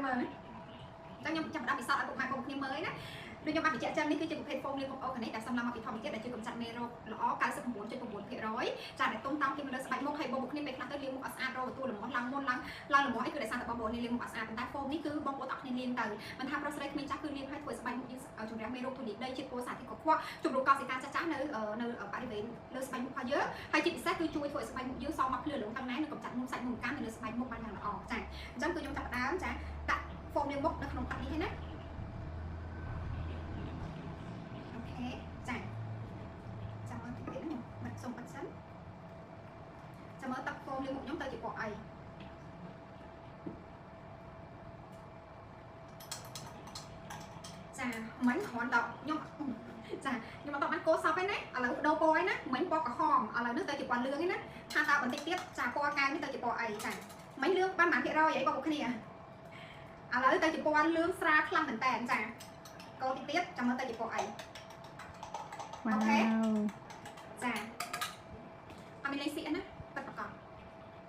មើលចឹងខ្ញុំចាប់ផ្ដើមពិសោធន៍ឲ្យពុកម៉ែបងគ្នាមើលណាដូចខ្ញុំបានបញ្ជាក់ចឹងនេះគឺជាប្រភេទ foam លាងបង្អុកនេះដែលសំឡងមកពីធម្មជាតិដែលជួយកម្ចាត់មេរោគល្អ 99.9% ចាដែលទុំតាមពីលើស្បែកមុខហើយបងប្អូនគ្នាពេលខ្លះទៅលាងមុខអត់ស្អាតរហូតទទួលល្មមឡើងមុនឡើងល្មមអីគឺដោយសារតែបងប្អូនលាងមុខអត់ស្អាតប៉ុន្តែ foam នេះគឺបងប្អូនអត់គ្នាលាងទៅមិនថាប្រុសស្រីគ្មានចាស់គឺលាងឲ្យធ្វើស្បែកមុខយើងជំរះមេរោគធូលីដីជាតិពុលសារធាតុកខ្វក់ជំរុញកោសិកាចាស់ៗនៅបរិវេណលើស្បែកមុខរបស់យើងហើយជាពិសេសគឺជួយធ្វើឲ្យស្បែកមុខយើងសមកភ្លឺលងទាំងណែនិងកម្ចាត់មុខសាច់មុខកាមនៅលើស្បែកមុខបានយ៉ាងល្អចាអញ្ចឹងគឺខ្ញុំចាប់ផ្ដើមចាដាក់ foam លាងមុខនៅក្នុងទឹកនេះណាចាចាំមើលតិចទៀតខ្ញុំបិទសុំបិទសិនចាំមើលទឹក foam លាងមុខខ្ញុំទៅជាពណ៌អីចាមិញគ្រាន់តែខ្ញុំចាខ្ញុំអត់បានគោសពទេណាឥឡូវបដូរពណ៌ឯណាមិញពណ៌ក្រហមឥឡូវនេះទៅជាពណ៌លឿងឯណាថាតើបន្តិចទៀតចាពណ៌កែវនេះទៅជាពណ៌អីចាមិញលឿងបានប៉ុន្មានភាគរយអីបងប្អូនគ្នាឥឡូវទៅជាពណ៌លឿងស្រាលខ្លាំងមែនតើចាកោតិចទៀតចាំមើលទៅជាពណ៌អីអូខេចាអត់មានលេខស៊ីណាប៉ិតប្រកប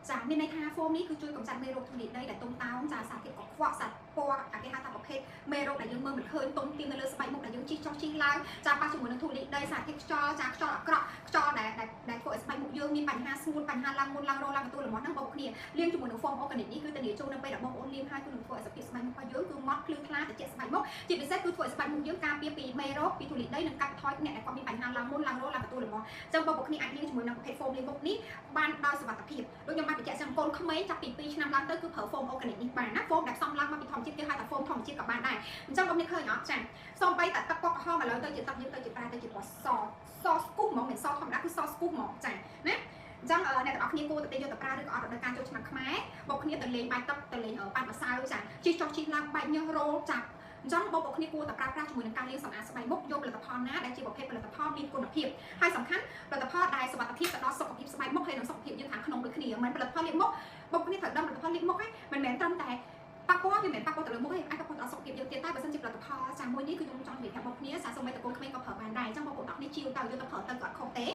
ចាមានន័យថា foam នេះគឺជួយកម្ចាត់មេរោគធូលីដីដែលទុំតោងចាសារធាតុកខ្វក់សាច់ពណ៌គេហៅថាប្រភេទមេរោគដែលយើងមើលមិនឃើញទុំទាមនៅលើស្បែកមុខដែលយើងជីកចុះជីកឡើងចាប៉ះជាមួយនឹងធូលីដីសារធាតុខ្យល់ចាខ្យល់អាក្រក់ខ្យល់ដែលធ្វើឲ្យស្បែកមុខយើងមានបញ្ហាស្ងួតបញ្ហាឡើងមុនឡើងរោឡើងទទួលរបស់ហ្នឹងបងប្អូនគ្នាលាងជាមួយនឹង foam organic នេះគឺធានាចូលនៅពេលដែលបងប្អូនលាងហើយគឺនឹងធ្វើឲ្យសភាពស្បែកមុខរបស់យើងគឺម៉ត់ភ្លឺថ្លាត្រជាក់ស្បែកមុខជាពិសេសគឺធ្វើឲ្យស្បែកមុខយើងការពារពីមេរោគពីធូលីដីនិងកាត់បន្ថយអ្នកដែលគាត់មានបញ្ហាឡើងមុនឡើងរោឡើងទទួលរបស់អញ្ចឹងបងប្អូនគ្នាអាចលាងជាមួយនឹងប្រភេទ foam លាងមុខនេះបានដោយសុវត្ថិភាពដូចខ្ញុំបានបញ្ជាក់ចឹងកូនក្មេងចាប់ពី2ឆ្នាំឡើងទៅគឺប្រើ foam organic នេះបានណា foam ដែលផ្សំឡើងមកពីធម្មជាតិគេហៅថា foam ធម្មជាតិក៏បានដែរអញ្ចឹងបងប្អូនឃើញអត់ចាសូម្បីតែទឹកពណ៌ក្រហមឥឡូវទៅជាទឹកយើងទៅជាប្រែទៅជាពណ៌សស្គូសហ្មងមិនសធម្មតាគឺសស្គូសហ្មងចាណាអញ្ចឹងអ្នកទាំងអស់គ្នាគួរតែយកទៅប្រើឬក៏អត់ដល់ការចូលឆ្នាំខ្មែរបងប្អូនគ្នាទៅលេងបាយទឹកទៅលេងប៉ាត់ម្សៅចាជីចុះជីឡើងបែកញើសរោលចាអញ្ចឹងបងប្អូនគ្នាគួរតែប្រើប្រាស់ជាមួយនឹងការលាងសម្អាតស្បែកមុខយកផលិតផលណាដែលជាប្រភេទផលិតផលមានគុណភាពហើយសំខាន់ផលិតផលដែលសុវត្ថិភាពទៅដល់សុខភាពស្បែកមុខហើយនិងសុខភាពយើងខាងក្នុងដូចគ្នាមិនផលិតផលលាងមុខបងប្អូនគ្នាត្រូវដឹងផលិតផលលាងមុខហ្នឹងមិនមែនត្រឹមតែប៉ះពាល់វាមិនប៉ះពាល់ទៅលើមុខទេអាចប៉ះពាល់ដល់សុខភាពយើងទៀតតែបើសិនជាផលិតផលចាមួយនេះគឺខ្ញុំចង់និយាយថាបងប្អូនគ្នាសាសូម្បីតែកូនក្មេងក៏ប្រើបានដែរអញ្ចឹងបងប្អូនទាំងនេះជាវទៅយកទៅប្រើទៅក៏អត់ខុសទេ